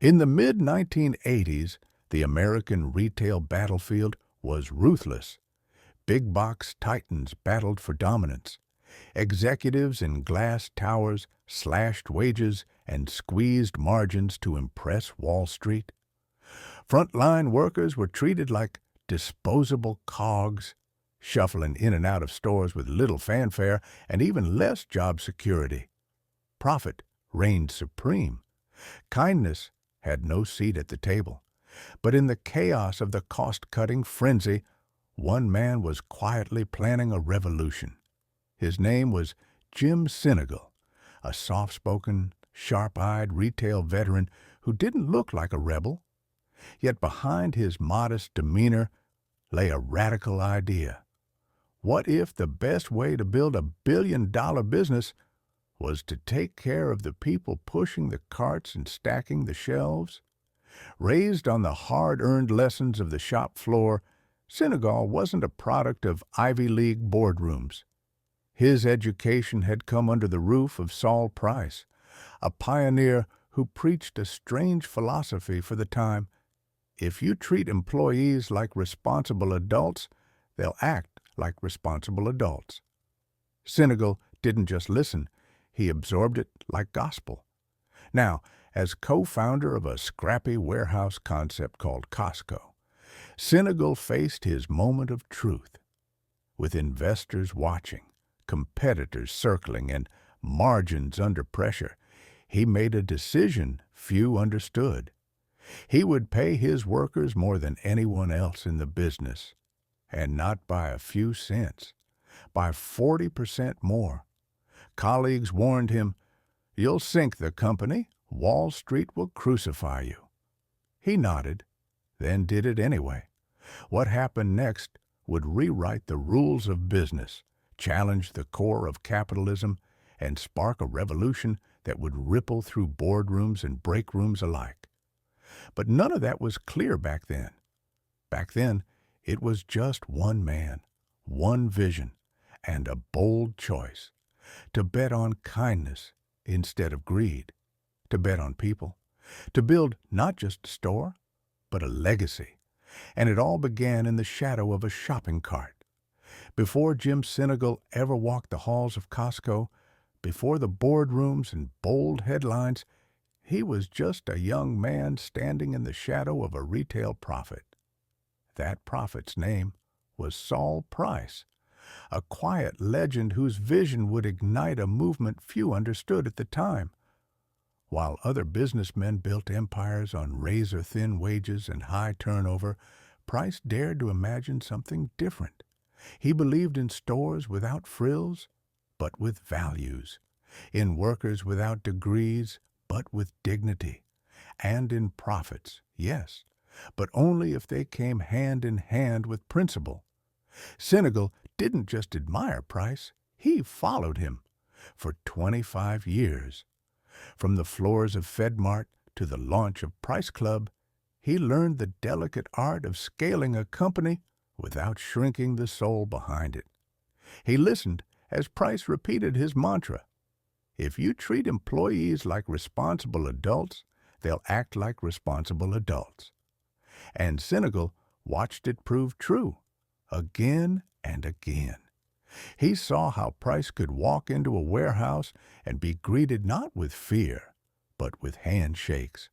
In the mid-1980s, the American retail battlefield was ruthless. Big box titans battled for dominance. Executives in glass towers slashed wages and squeezed margins to impress Wall Street. Frontline workers were treated like disposable cogs, shuffling in and out of stores with little fanfare and even less job security. Profit reigned supreme. Kindness had no seat at the table. But in the chaos of the cost-cutting frenzy, one man was quietly planning a revolution. His name was Jim Sinegal, a soft-spoken, sharp-eyed retail veteran who didn't look like a rebel. Yet behind his modest demeanor lay a radical idea. What if the best way to build a billion-dollar business was to take care of the people pushing the carts and stacking the shelves? Raised on the hard-earned lessons of the shop floor, Sinegal wasn't a product of Ivy League boardrooms. His education had come under the roof of Saul Price, a pioneer who preached a strange philosophy for the time. If you treat employees like responsible adults, they'll act like responsible adults. Sinegal didn't just listen, he absorbed it like gospel. Now, as co-founder of a scrappy warehouse concept called Costco, Sinegal faced his moment of truth. With investors watching, competitors circling, and margins under pressure, he made a decision few understood. He would pay his workers more than anyone else in the business, and not by a few cents, by 40% more. Colleagues warned him, "You'll sink the company. Wall Street will crucify you." He nodded, then did it anyway. What happened next would rewrite the rules of business, challenge the core of capitalism, and spark a revolution that would ripple through boardrooms and break rooms alike. But none of that was clear back then. Back then, it was just one man, one vision, and a bold choice: to bet on kindness instead of greed, to bet on people, to build not just a store, but a legacy. And it all began in the shadow of a shopping cart. Before Jim Sinegal ever walked the halls of Costco, before the boardrooms and bold headlines, he was just a young man standing in the shadow of a retail prophet. That prophet's name was Saul Price, a quiet legend whose vision would ignite a movement few understood at the time. While other businessmen built empires on razor-thin wages and high turnover, Price dared to imagine something different. He believed in stores without frills, but with values, in workers without degrees, but with dignity, and in profits, yes, but only if they came hand in hand with principle. Sinegal didn't just admire Price, he followed him for 25 years. From the floors of FedMart to the launch of Price Club, he learned the delicate art of scaling a company without shrinking the soul behind it. He listened as Price repeated his mantra: "If you treat employees like responsible adults, they'll act like responsible adults." And Sinegal watched it prove true, again and again. He saw how Price could walk into a warehouse and be greeted not with fear, but with handshakes.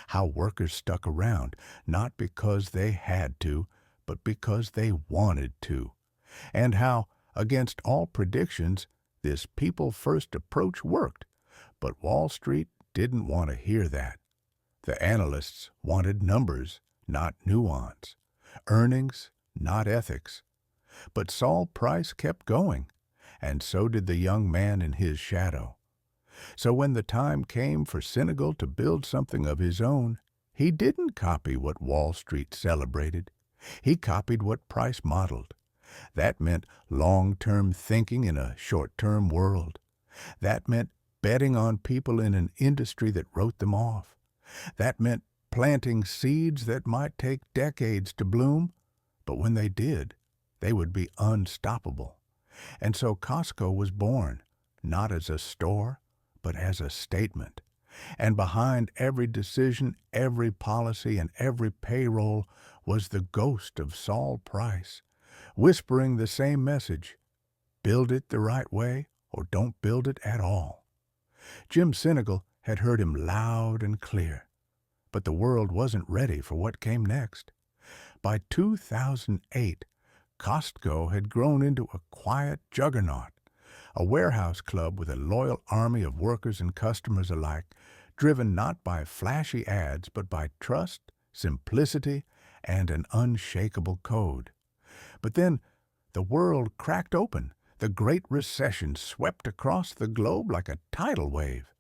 How workers stuck around, not because they had to, but because they wanted to. And how, against all predictions, this people-first approach worked. But Wall Street didn't want to hear that. The analysts wanted numbers, not nuance. Earnings, not ethics. But Saul Price kept going, and so did the young man in his shadow. So when the time came for Sinegal to build something of his own, he didn't copy what Wall Street celebrated. He copied what Price modeled. That meant long-term thinking in a short-term world. That meant betting on people in an industry that wrote them off. That meant planting seeds that might take decades to bloom, but when they did, they would be unstoppable. And so Costco was born, not as a store, but as a statement. And behind every decision, every policy, and every payroll was the ghost of Saul Price, whispering the same message: build it the right way or don't build it at all. Jim Sinegal had heard him loud and clear, but the world wasn't ready for what came next. By 2008, Costco had grown into a quiet juggernaut, a warehouse club with a loyal army of workers and customers alike, driven not by flashy ads but by trust, simplicity, and an unshakable code. But then the world cracked open. The Great Recession swept across the globe like a tidal wave.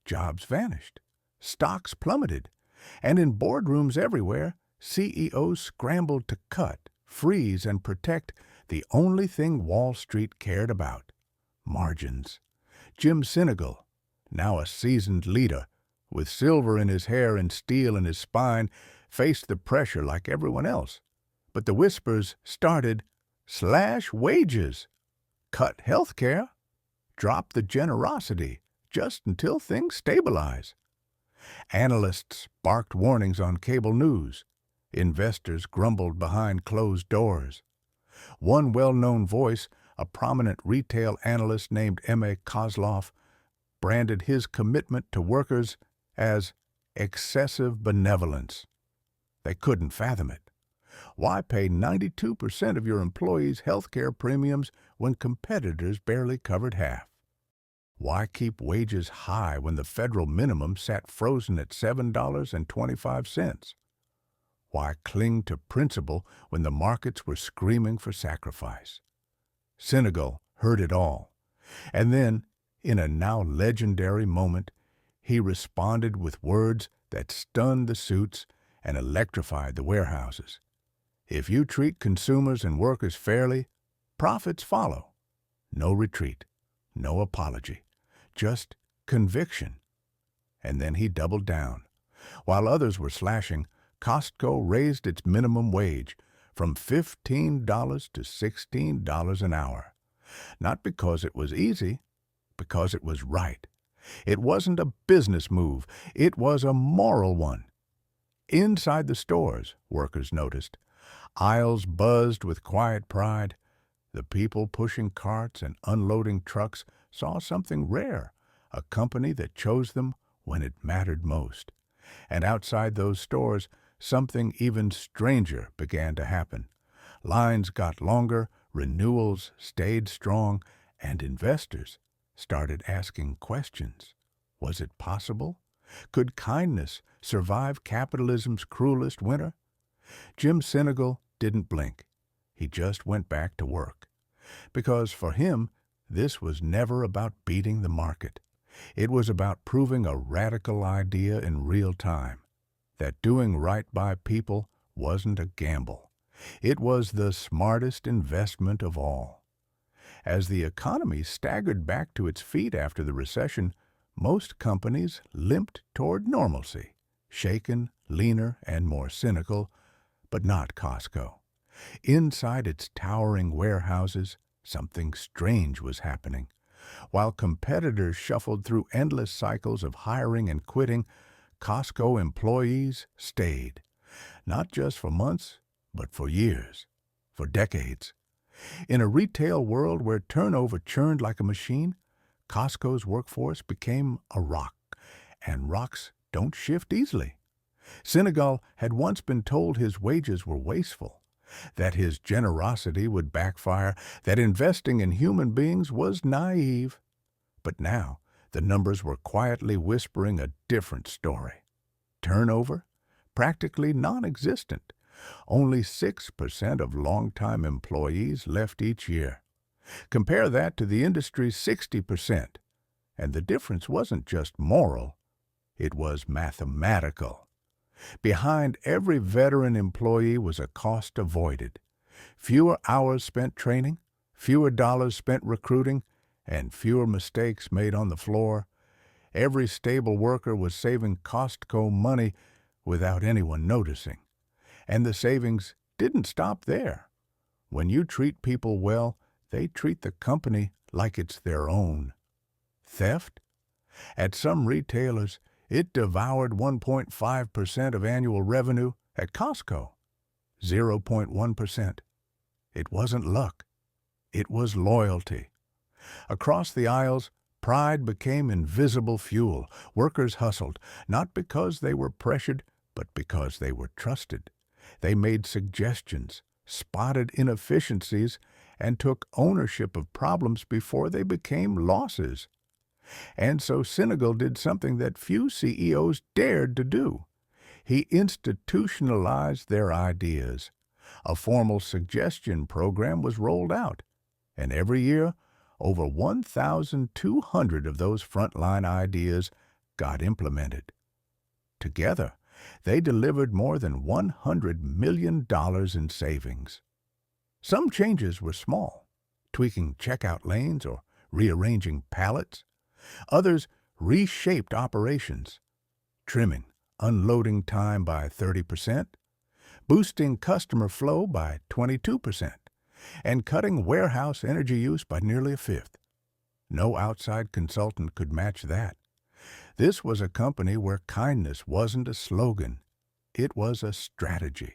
Jobs vanished. Stocks plummeted. And in boardrooms everywhere, CEOs scrambled to cut, freeze, and protect the only thing Wall Street cared about: margins. Jim Sinegal, now a seasoned leader, with silver in his hair and steel in his spine, faced the pressure like everyone else. But the whispers started: slash wages, cut health care, drop the generosity, just until things stabilize. Analysts barked warnings on cable news. Investors grumbled behind closed doors. One well-known voice, a prominent retail analyst named M.A. Kozloff, branded his commitment to workers as excessive benevolence. They couldn't fathom it. Why pay 92% of your employees' health care premiums when competitors barely covered half? Why keep wages high when the federal minimum sat frozen at $7.25? Why cling to principle when the markets were screaming for sacrifice? Sinegal heard it all. And then, in a now legendary moment, he responded with words that stunned the suits and electrified the warehouses. If you treat consumers and workers fairly, profits follow. No retreat, no apology, just conviction. And then he doubled down. While others were slashing, Costco raised its minimum wage from $15 to $16 an hour. Not because it was easy, because it was right. It wasn't a business move, it was a moral one. Inside the stores, workers noticed, aisles buzzed with quiet pride. The people pushing carts and unloading trucks saw something rare, a company that chose them when it mattered most. And outside those stores, something even stranger began to happen. Lines got longer, renewals stayed strong, and investors started asking questions. Was it possible? Could kindness survive capitalism's cruelest winter? Jim Sinegal didn't blink. He just went back to work. Because for him, this was never about beating the market. It was about proving a radical idea in real time, that doing right by people wasn't a gamble. It was the smartest investment of all. As the economy staggered back to its feet after the recession, most companies limped toward normalcy, shaken, leaner, and more cynical, but not Costco. Inside its towering warehouses, something strange was happening. While competitors shuffled through endless cycles of hiring and quitting, Costco employees stayed, not just for months, but for years, for decades. In a retail world where turnover churned like a machine, Costco's workforce became a rock, and rocks don't shift easily. Sinegal had once been told his wages were wasteful, that his generosity would backfire, that investing in human beings was naive. But now, the numbers were quietly whispering a different story. Turnover? Practically non-existent. Only 6% of longtime employees left each year. Compare that to the industry's 60%. And the difference wasn't just moral, it was mathematical. Behind every veteran employee was a cost avoided. Fewer hours spent training, fewer dollars spent recruiting, and fewer mistakes made on the floor. Every stable worker was saving Costco money without anyone noticing. And the savings didn't stop there. When you treat people well, they treat the company like it's their own. Theft? At some retailers, It devoured 1.5% of annual revenue at Costco, 0.1%. It wasn't luck. It was loyalty. Across the aisles, pride became invisible fuel. Workers hustled, not because they were pressured, but because they were trusted. They made suggestions, spotted inefficiencies, and took ownership of problems before they became losses. And so Senegal did something that few CEOs dared to do. He institutionalized their ideas. A formal suggestion program was rolled out, and every year, over 1,200 of those frontline ideas got implemented. Together, they delivered more than $100 million in savings. Some changes were small, tweaking checkout lanes or rearranging pallets. Others reshaped operations, trimming unloading time by 30%, boosting customer flow by 22%, and cutting warehouse energy use by nearly a fifth. No outside consultant could match that. This was a company where kindness wasn't a slogan. It was a strategy,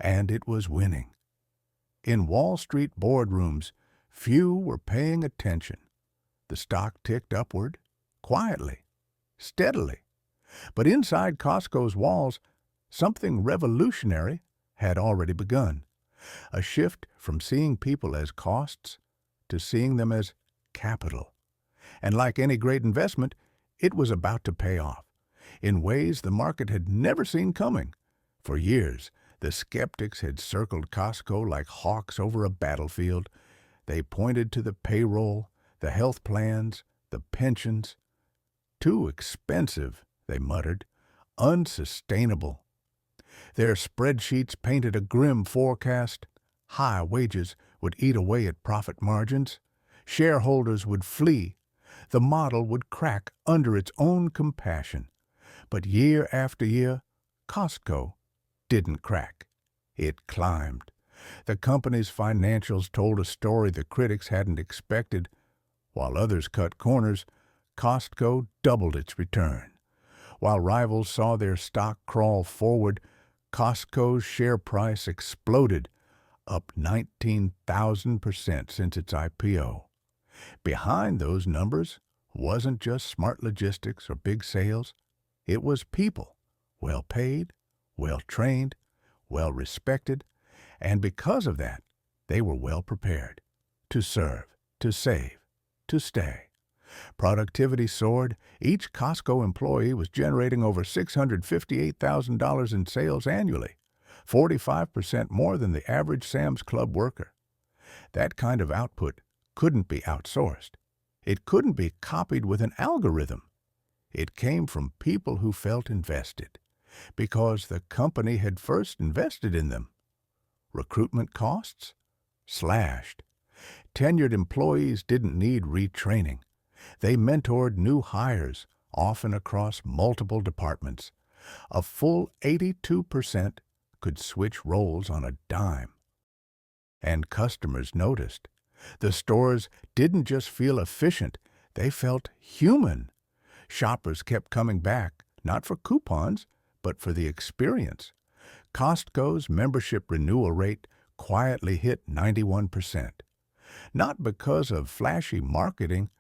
and it was winning. In Wall Street boardrooms, few were paying attention. The stock ticked upward, quietly, steadily. But inside Costco's walls, something revolutionary had already begun. A shift from seeing people as costs to seeing them as capital. And like any great investment, it was about to pay off in ways the market had never seen coming. For years, the skeptics had circled Costco like hawks over a battlefield. They pointed to the payroll, the health plans, the pensions. Too expensive, they muttered, unsustainable. Their spreadsheets painted a grim forecast. High wages would eat away at profit margins. Shareholders would flee. The model would crack under its own compassion. But year after year, Costco didn't crack. It climbed. The company's financials told a story the critics hadn't expected. While others cut corners, Costco doubled its return. While rivals saw their stock crawl forward, Costco's share price exploded, up 19,000% since its IPO. Behind those numbers wasn't just smart logistics or big sales. It was people, well paid, well trained, well respected, and because of that, they were well prepared to serve, to save, to stay. Productivity soared. Each Costco employee was generating over $658,000 in sales annually, 45% more than the average Sam's Club worker. That kind of output couldn't be outsourced. It couldn't be copied with an algorithm. It came from people who felt invested, because the company had first invested in them. Recruitment costs? Slashed. Tenured employees didn't need retraining. They mentored new hires, often across multiple departments. A full 82% could switch roles on a dime. And customers noticed. The stores didn't just feel efficient, they felt human. Shoppers kept coming back, not for coupons, but for the experience. Costco's membership renewal rate quietly hit 91%. Not because of flashy marketing,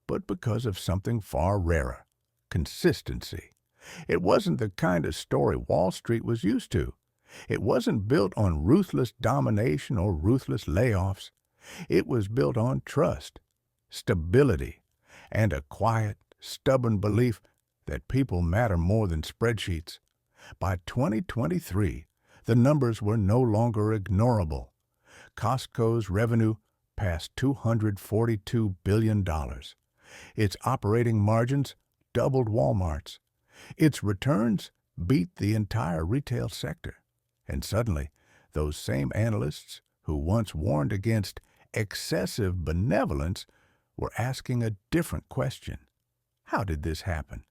but because of something far rarer: consistency. It wasn't the kind of story Wall Street was used to. It wasn't built on ruthless domination or ruthless layoffs. It was built on trust, stability, and a quiet, stubborn belief that people matter more than spreadsheets. By 2023, the numbers were no longer ignorable. Costco's revenue passed $242 billion. Its operating margins doubled Walmart's. Its returns beat the entire retail sector. And suddenly, those same analysts who once warned against excessive benevolence were asking a different question. How did this happen?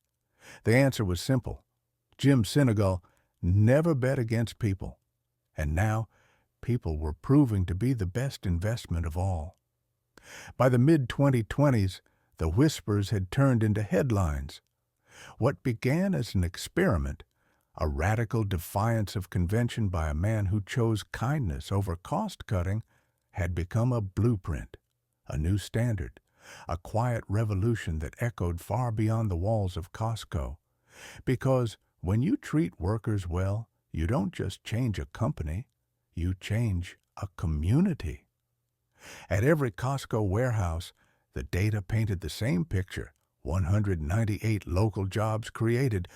The answer was simple. Jim Senegal never bet against people. And now, people were proving to be the best investment of all. By the mid-2020s, the whispers had turned into headlines. What began as an experiment, a radical defiance of convention by a man who chose kindness over cost-cutting, had become a blueprint, a new standard, a quiet revolution that echoed far beyond the walls of Costco. Because when you treat workers well, you don't just change a company, you change a community. At every Costco warehouse, the data painted the same picture: 198 local jobs created,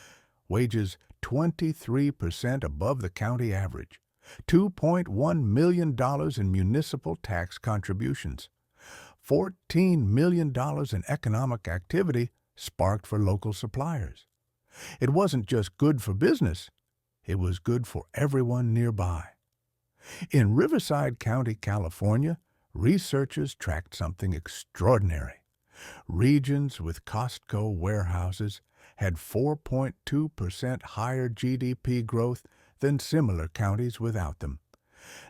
wages 23% above the county average, $2.1 million in municipal tax contributions, $14 million in economic activity sparked for local suppliers. It wasn't just good for business, it was good for everyone nearby. In Riverside County, California, researchers tracked something extraordinary. Regions with Costco warehouses had 4.2% higher GDP growth than similar counties without them,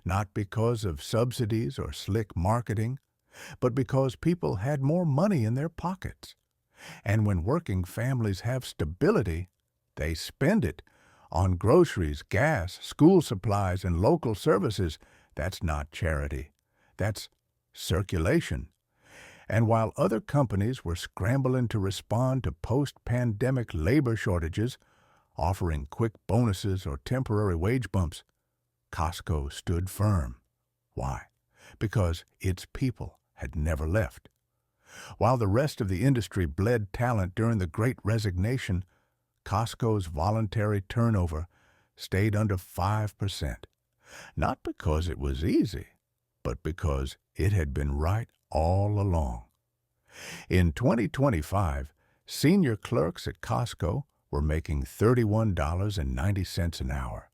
not because of subsidies or slick marketing, but because people had more money in their pockets. And when working families have stability, they spend it on groceries, gas, school supplies, and local services. That's not charity. That's circulation. And while other companies were scrambling to respond to post-pandemic labor shortages, offering quick bonuses or temporary wage bumps, Costco stood firm. Why? Because its people had never left. While the rest of the industry bled talent during the Great Resignation, Costco's voluntary turnover stayed under 5%, not because it was easy, but because it had been right all along. In 2025, senior clerks at Costco were making $31.90 an hour,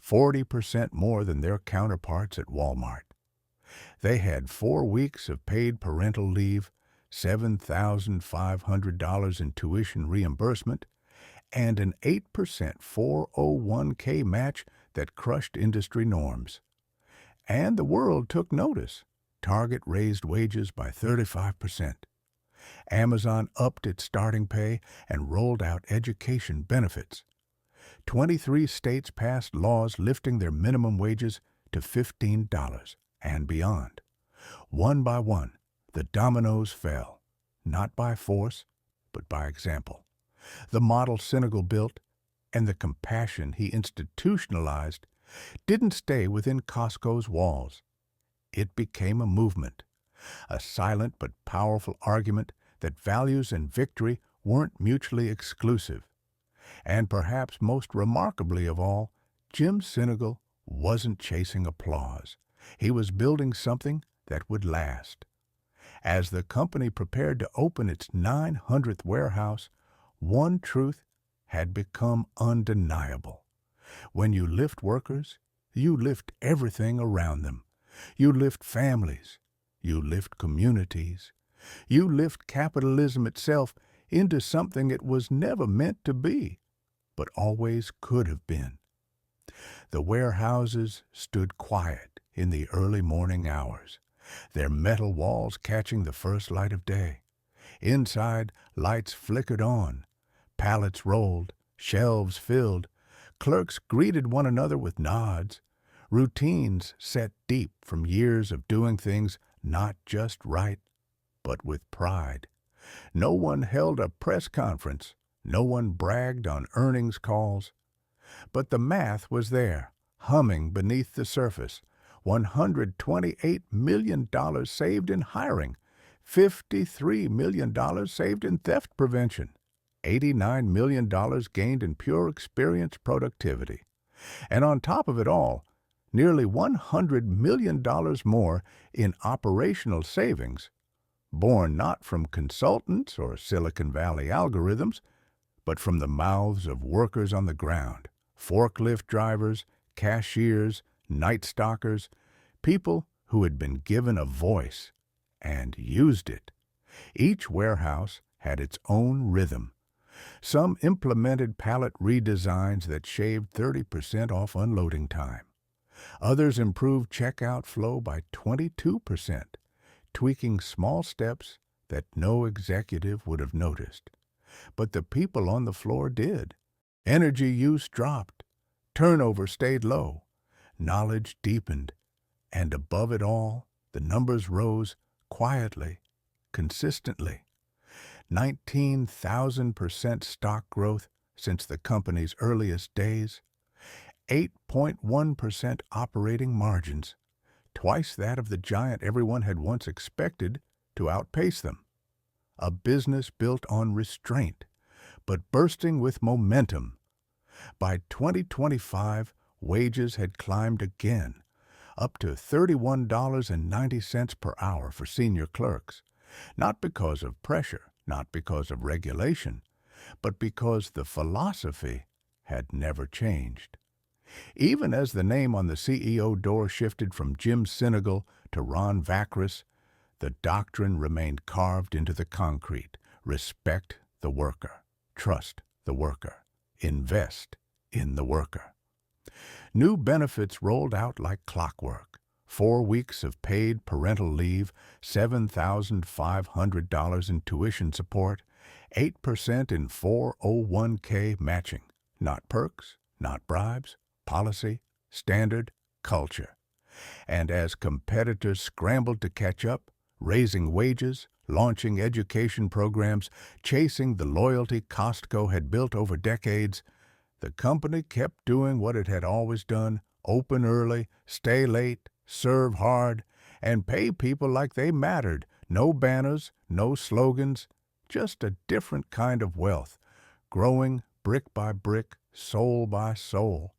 40% more than their counterparts at Walmart. They had 4 weeks of paid parental leave, $7,500 in tuition reimbursement, and an 8% 401k match that crushed industry norms. And the world took notice. Target raised wages by 35%. Amazon upped its starting pay and rolled out education benefits. 23 states passed laws lifting their minimum wages to $15 and beyond. One by one, the dominoes fell, not by force, but by example. The model Senegal built and the compassion he institutionalized didn't stay within Costco's walls. It became a movement, a silent but powerful argument that values and victory weren't mutually exclusive. And perhaps most remarkably of all, Jim Senegal wasn't chasing applause. He was building something that would last. As the company prepared to open its 900th warehouse, one truth had become undeniable. When you lift workers, you lift everything around them. You lift families. You lift communities. You lift capitalism itself into something it was never meant to be, but always could have been. The warehouses stood quiet in the early morning hours, their metal walls catching the first light of day. Inside, lights flickered on, pallets rolled, shelves filled, clerks greeted one another with nods, routines set deep from years of doing things not just right, but with pride. No one held a press conference, no one bragged on earnings calls. But the math was there, humming beneath the surface. $128 million saved in hiring, $53 million saved in theft prevention, $89 million gained in pure experience productivity. And on top of it all, nearly $100 million more in operational savings, born not from consultants or Silicon Valley algorithms, but from the mouths of workers on the ground, forklift drivers, cashiers, night stalkers, people who had been given a voice and used it. Each warehouse had its own rhythm. Some implemented pallet redesigns that shaved 30% off unloading time. Others improved checkout flow by 22%, tweaking small steps that no executive would have noticed. but the people on the floor did. Energy use dropped, turnover stayed low, knowledge deepened, and above it all, the numbers rose quietly, consistently. 19,000% stock growth since the company's earliest days, 8.1% operating margins, twice that of the giant everyone had once expected to outpace them. A business built on restraint, but bursting with momentum. By 2025, wages had climbed again, up to $31.90 per hour for senior clerks, not because of pressure, not because of regulation, but because the philosophy had never changed. Even as the name on the CEO door shifted from Jim Sinegal to Ron Vacris, the doctrine remained carved into the concrete. Respect the worker. Trust the worker. Invest in the worker. New benefits rolled out like clockwork. 4 weeks of paid parental leave, $7,500 in tuition support, 8% in 401k matching. Not perks, not bribes, policy, standard, culture. And as competitors scrambled to catch up, raising wages, launching education programs, chasing the loyalty Costco had built over decades, the company kept doing what it had always done: open early, stay late, serve hard, and pay people like they mattered. No banners, no slogans, just a different kind of wealth, growing brick by brick, soul by soul.